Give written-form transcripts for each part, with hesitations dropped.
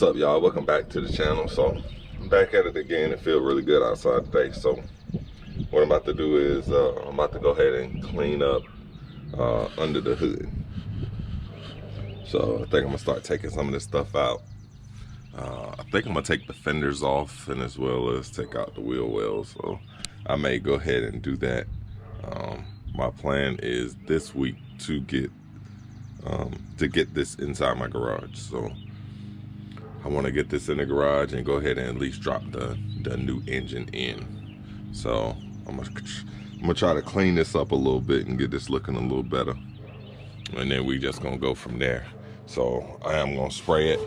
What's up, y'all? Welcome back to the channel. So I'm back at it again. It feels really good outside today. So what I'm about to do is I'm about to go ahead and clean up under the hood. So I think I'm gonna start taking some of this stuff out. I think I'm gonna take the fenders off, and as well as take out the wheel wells. So I may go ahead and do that. My plan is this week to get this inside my garage. So I want to get this in the garage and go ahead and at least drop the new engine in. So I'm gonna try to clean this up a little bit and get this looking a little better, and then we just gonna go from there. So I am gonna spray it.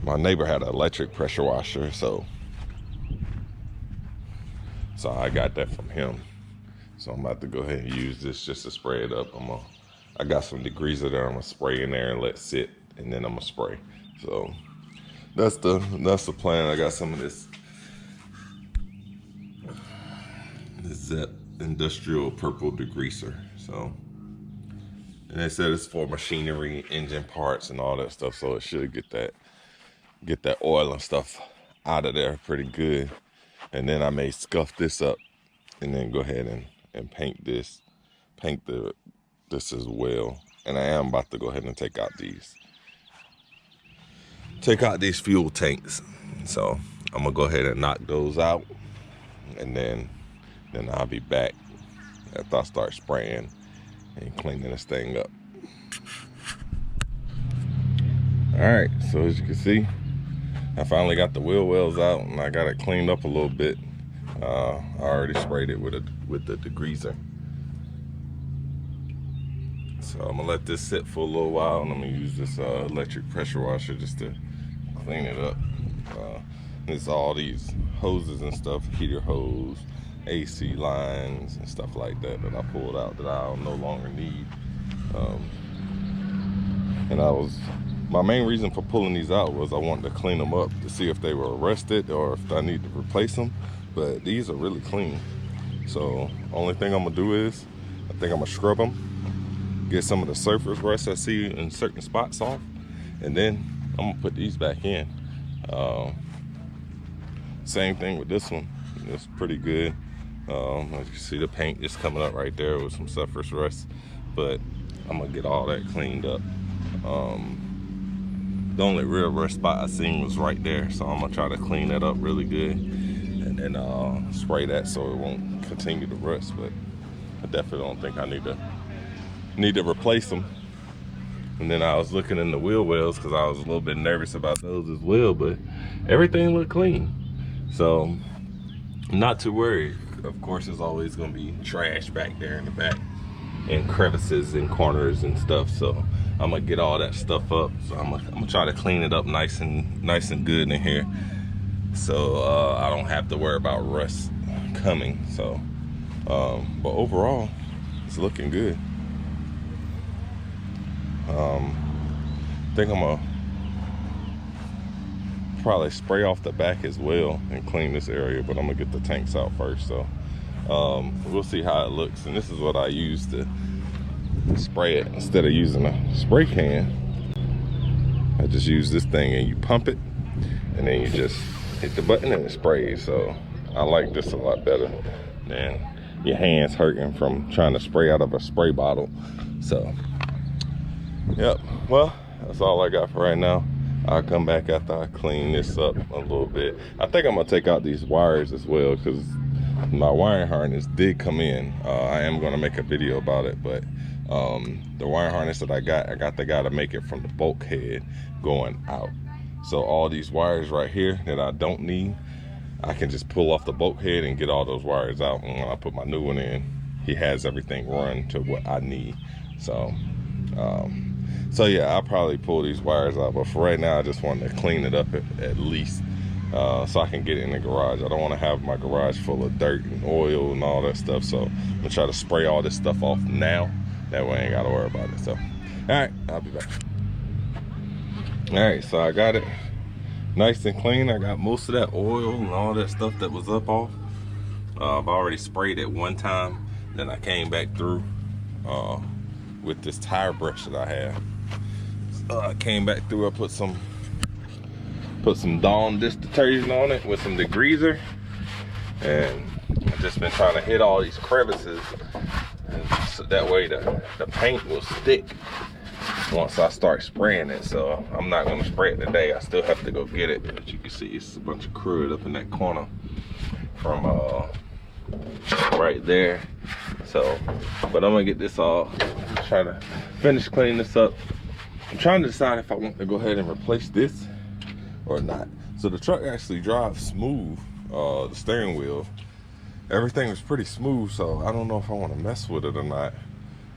My neighbor had an electric pressure washer, so I got that from him. So I'm about to go ahead and use this just to spray it up. I got some degreaser that I'm gonna spray in there and let sit, and then I'm gonna spray. So that's the plan. I got some of this Zep industrial purple degreaser. So, and they said it's for machinery, engine parts, and all that stuff. So it should get that oil and stuff out of there pretty good. And then I may scuff this up, and then go ahead and paint this as well. And I am about to go ahead and take out these fuel tanks. So I'm gonna go ahead and knock those out, and then I'll be back after I start spraying and cleaning this thing up. All right, so as you can see, I finally got the wheel wells out, and I got it cleaned up a little bit. I already sprayed it with the degreaser. So I'm gonna let this sit for a little while, and I'm gonna use this electric pressure washer just to clean it up. There's all these hoses and stuff, heater hose, AC lines and stuff like that I pulled out that I no longer need. And my main reason for pulling these out was I wanted to clean them up to see if they were rusted or if I need to replace them. But these are really clean. So only thing I'm gonna do is I think I'm gonna scrub them, get some of the surface rust I see in certain spots off, and then I'm gonna put these back in. Same thing with this one. It's pretty good. As you can see, the paint is coming up right there with some surface rust, but I'm gonna get all that cleaned up. The only real rust spot I seen was right there, so I'm gonna try to clean that up really good, and then spray that so it won't continue to rust. But I definitely don't think I need to replace them. And then I was looking in the wheel wells because I was a little bit nervous about those as well, but everything looked clean, so I'm not too worried. Of course, there's always gonna be trash back there in the back, and crevices and corners and stuff. So I'm gonna get all that stuff up. So I'm gonna try to clean it up nice and good in here, so I don't have to worry about rust coming. So, but overall, it's looking good. I think I'm gonna probably spray off the back as well and clean this area, but I'm gonna get the tanks out first. So we'll see how it looks. And this is what I use to spray it. Instead of using a spray can, I just use this thing, and you pump it, and then you just hit the button and it sprays. So I like this a lot better than your hands hurting from trying to spray out of a spray bottle. So yep, well, that's all I got for right now. I'll come back after I clean this up a little bit. I think I'm gonna take out these wires as well, because my wiring harness did come in. I am gonna make a video about it, but the wiring harness that I got the guy to make it from the bulkhead going out. So all these wires right here that I don't need, I can just pull off the bulkhead and get all those wires out. And when I put my new one in, he has everything run to what I need. So so yeah, I'll probably pull these wires out, but for right now I just wanted to clean it up at least, so I can get it in the garage. I don't want to have my garage full of dirt and oil and all that stuff, so I'm gonna try to spray all this stuff off now. That way I ain't gotta worry about it. So all right, I'll be back. All right, so I got it nice and clean. I got most of that oil and all that stuff that was up off. I've already sprayed it one time, then I came back through with this tire brush that I have. Came back through, I put some Dawn dish detergent on it with some Degreaser, and I've just been trying to hit all these crevices, and so that way the paint will stick once I start spraying it. So I'm not gonna spray it today. I still have to go get it. As you can see, it's a bunch of crud up in that corner from right there. So, but I'm gonna get this all, try to finish cleaning this up. I'm trying to decide if I want to go ahead and replace this or not. So the truck actually drives smooth, the steering wheel, everything is pretty smooth, so I don't know if I want to mess with it or not,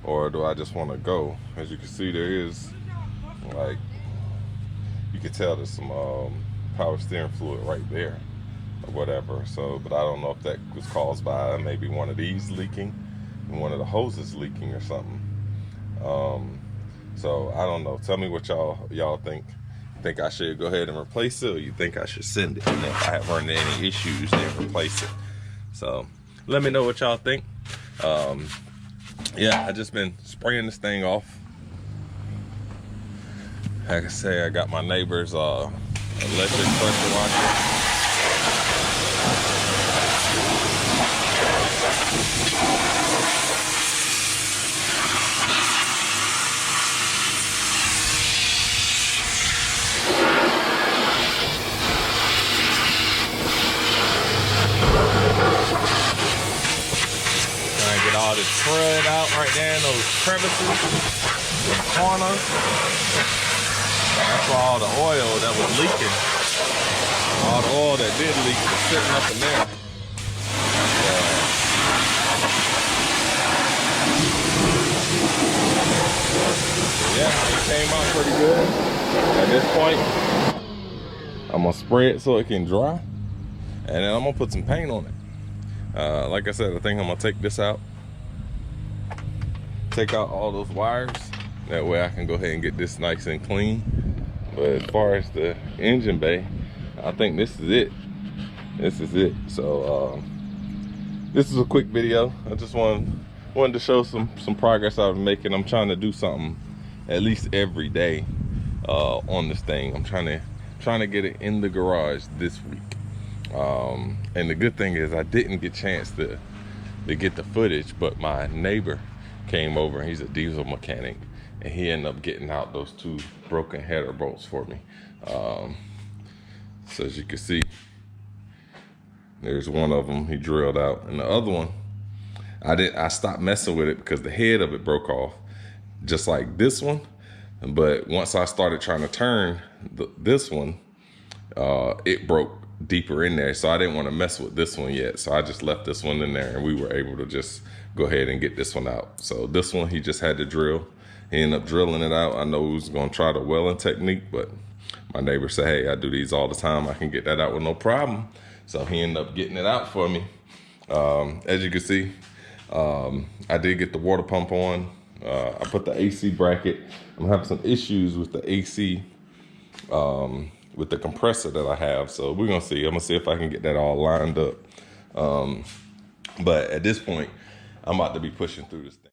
or do I just want to go. As you can see, there is, like, you can tell there's some power steering fluid right there or whatever. So, but I don't know if that was caused by maybe one of these leaking and one of the hoses leaking or something. So I don't know. Tell me what y'all think. Think I should go ahead and replace it, or you think I should send it? And if I have run into any issues, then replace it. So let me know what y'all think. Yeah, I just been spraying this thing off. Like I say, I got my neighbor's electric pressure washer. All this crud out right there in those crevices, the corners. That's why all the oil that was leaking, all the oil that did leak was sitting up in there. Yeah, it came out pretty good. At this point, I'm gonna spray it so it can dry, and then I'm gonna put some paint on it. Like I said, I think I'm gonna take this out. Take out all those wires, that way I can go ahead and get this nice and clean. But as far as the engine bay, I think this is it. This is it. So this is a quick video. I just wanted to show some progress I've been making. I'm trying to do something at least every day on this thing. I'm trying to get it in the garage this week. And the good thing is I didn't get a chance to get the footage, but my neighbor came over, and he's a diesel mechanic, and he ended up getting out those 2 broken header bolts for me. So as you can see, there's one of them he drilled out, and the other one I stopped messing with it because the head of it broke off, just like this one. But once I started trying to turn this one, it broke deeper in there, so I didn't want to mess with this one yet. So I just left this one in there, and we were able to just go ahead and get this one out. So this one, he just had to drill. He ended up drilling it out. I know he was going to try the welding technique, but my neighbor said, hey, I do these all the time. I can get that out with no problem. So he ended up getting it out for me. As you can see, I did get the water pump on. I put the AC bracket. I'm having some issues with the AC, with the compressor that I have. So we're gonna see. I'm gonna see if I can get that all lined up. But at this point, I'm about to be pushing through this thing.